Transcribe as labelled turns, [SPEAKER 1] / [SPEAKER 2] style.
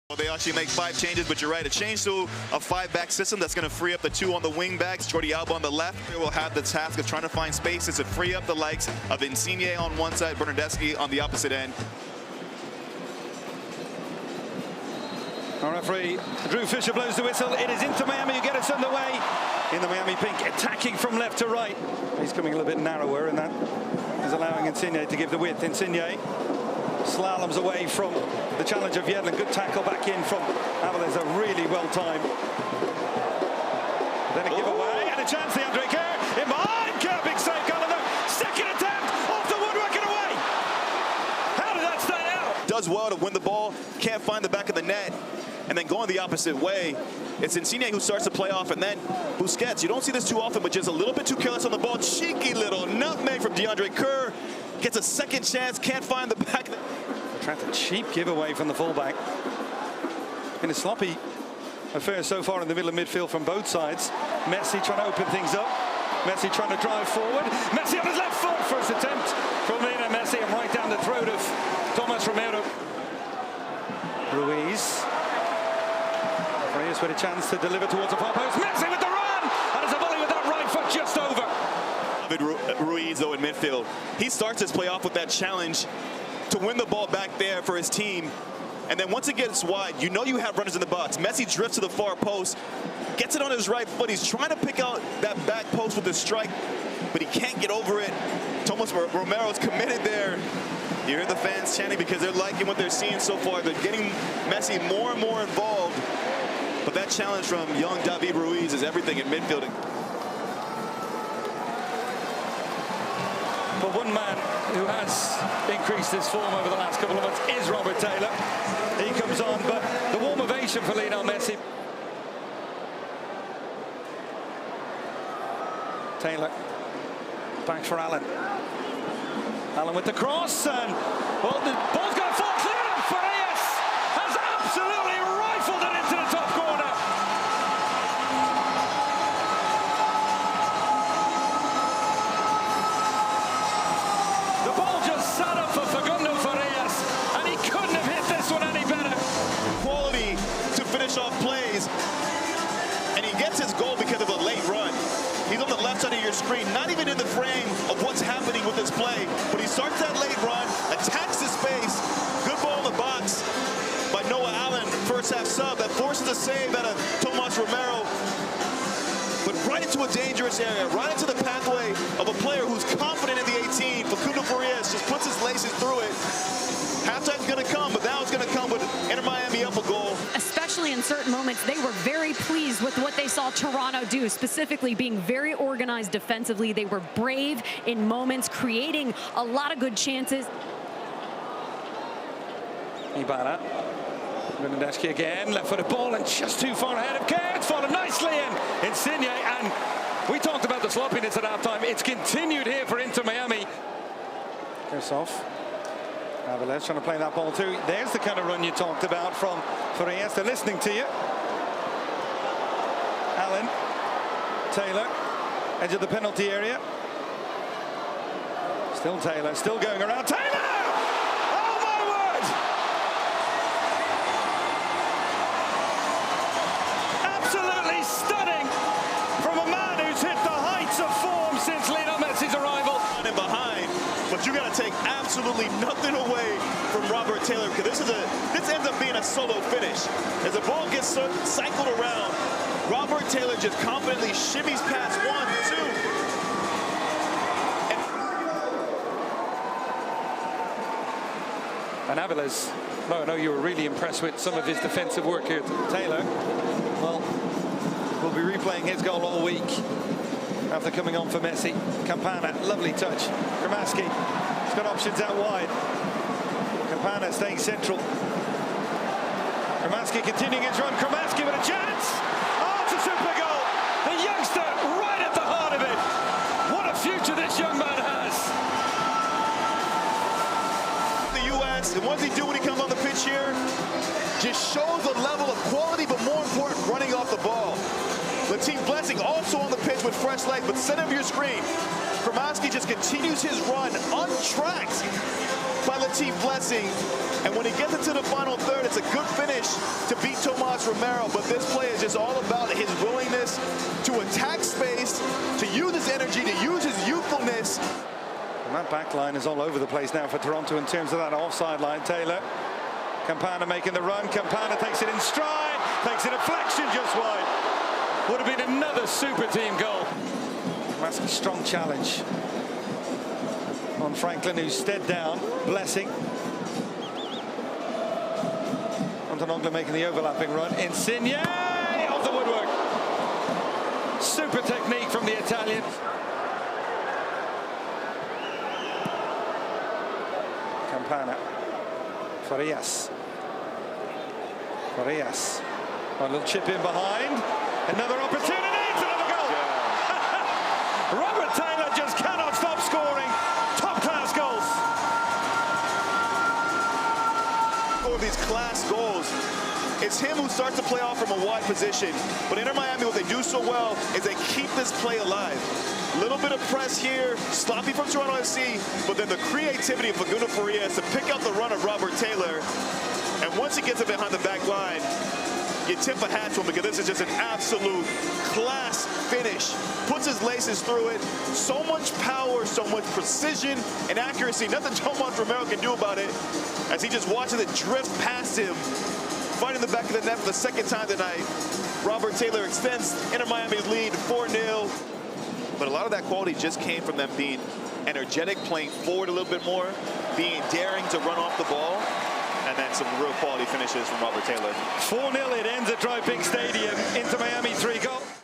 [SPEAKER 1] Well, they actually make 5 changes, but you're right. A change to a 5-back system that's going to free up the 2 on the wing backs. Jordi Alba on the left will have the task of trying to find spaces to free up the likes of Insigne on one side, Bernardeschi on the opposite end.
[SPEAKER 2] Our referee, Drew Fisher, blows the whistle. It is Inter Miami who get us underway. In the Miami pink, attacking from left to right. He's coming a little bit narrower, and that is allowing Insigne to give the width. Insigne slaloms away from the challenge of Yedlin. Good tackle back in from Avilés, a really well timed. Then a giveaway and a chance. Leandro Kerr in behind. Kerr, big save, Gallagher. Second attempt off the woodwork and away. How did that stay out?
[SPEAKER 1] Does well to win the ball, can't find the back of the net, and then going the opposite way. It's Insigne who starts to play off, and then Busquets. You don't see this too often, but just a little bit too careless on the ball. Cheeky little nutmeg from DeAndre Kerr. Gets a second chance, can't find the back.
[SPEAKER 2] Tried a cheap giveaway from the fullback. In a sloppy affair so far in the middle of midfield from both sides. Messi trying to open things up. Messi trying to drive forward. Messi on his left foot. First attempt from Lionel Messi, and right down the throat of Thomas Romero. Ruiz. Reyes with a chance to deliver towards the far post. Messi with the run! And it's a volley with that right foot just over.
[SPEAKER 1] Ruiz, though, in midfield. He starts his play off with that challenge to win the ball back there for his team. And then once it gets wide, you know you have runners in the box. Messi drifts to the far post, gets it on his right foot. He's trying to pick out that back post with the strike, but he can't get over it. Thomas Romero's committed there. You hear the fans chanting because they're liking what they're seeing so far. They're getting Messi more and more involved. But that challenge from young David Ruiz is everything in midfield.
[SPEAKER 2] But one man who has increased his form over the last couple of months is Robert Taylor. He comes on, but the warm ovation for Lionel Messi. Taylor back for Allen. Allen with the cross, and well, the ball's going to fall clear, and Farias has absolutely rifled it into the top corner. The ball just sat up for Facundo Farias, and he couldn't have hit this one any better.
[SPEAKER 1] Quality to finish off plays, and he gets his goal because of a late run. He's on the left side of your screen, not even in the frame of what's happening with this play, but he starts that late run, attacks the space, good ball in the box by Noah Allen, first half sub, that forces a save out of Thomas Romero, but right into a dangerous area, right into the pathway of a player who's confident in the 18. Facundo Farias just puts his laces through it. Halftime's going to come, but now it's going to come with Inter Miami up a goal.
[SPEAKER 3] Especially in certain moments, they were very pleased with what they saw Toronto do, specifically being very organized defensively. They were brave in moments, creating a lot of good chances.
[SPEAKER 2] Ibarra. Bernardeschi again, left-footed ball, and just too far ahead of Kerr. It's fallen nicely in Insigne, and we talked about the sloppiness at halftime. It's continued here for Inter Miami. Here's off. Avilés trying to play that ball too. There's the kind of run you talked about from Farias. They're listening to you. Allen. Taylor. Edge of the penalty area. Still Taylor. Still going around. Taylor! Oh my word! Absolutely stunning from a man who's hit the heights of form since Lionel Messi's arrival.
[SPEAKER 1] And behind, but you got to take absolutely nothing away from Robert Taylor, because this ends up being a solo finish. As the ball gets cycled around, Robert Taylor just confidently shimmies past 1, 2.
[SPEAKER 2] And Avilés, no, I know you were really impressed with some of his defensive work here. Taylor, well, will be replaying his goal all week after coming on for Messi. Campana, lovely touch. Cremaschi, he's got options out wide. Campana staying central. Cremaschi continuing his run. Cremaschi with a chance. Oh, it's a super goal. The youngster right at the heart of it. What a future this young man has.
[SPEAKER 1] The U.S., and what does he do when he comes on the pitch here? Just shows a level of quality, but more important, running off the ball. Latif Blessing also on the pitch with fresh legs, but center of your screen. Cremaschi just continues his run untracked. by Latif Blessing. And when he gets into the final third, it's a good finish to beat Tomas Romero. But this play is just all about his willingness to attack space, to use his energy, to use his youthfulness.
[SPEAKER 2] And that back line is all over the place now for Toronto in terms of that offside line. Taylor, Campana making the run. Campana takes it in stride, takes a deflection just wide. Would have been another super team goal. That's a strong challenge on Franklin, who's stead down. Blessing. Montenegro making the overlapping run. Insigne off the woodwork. Super technique from the Italian. Campana. Farias. Farias. One little chip in behind. Another opportunity. It's another goal. Yeah. Robert Taylor just cannot stop scoring. Top-class goals.
[SPEAKER 1] For these class goals, it's him who starts to play off from a wide position. But Inter Miami, what they do so well is they keep this play alive. Little bit of press here, sloppy from Toronto FC, but then the creativity of Facundo Farias to pick out the run of Robert Taylor. And once he gets it behind the back line, you tip a hat to him because this is just an absolute class finish. Puts his laces through it. So much power, so much precision and accuracy. Nothing Tomas Romero can do about it as he just watches it drift past him, finding the back of the net for the second time tonight. Robert Taylor extends Inter Miami's lead 4-0. But a lot of that quality just came from them being energetic, playing forward a little bit more, being daring to run off the ball, and then some real quality finishes from Robert Taylor.
[SPEAKER 2] 4-0, it ends at DRV PNK Stadium. Inter Miami 3 goals.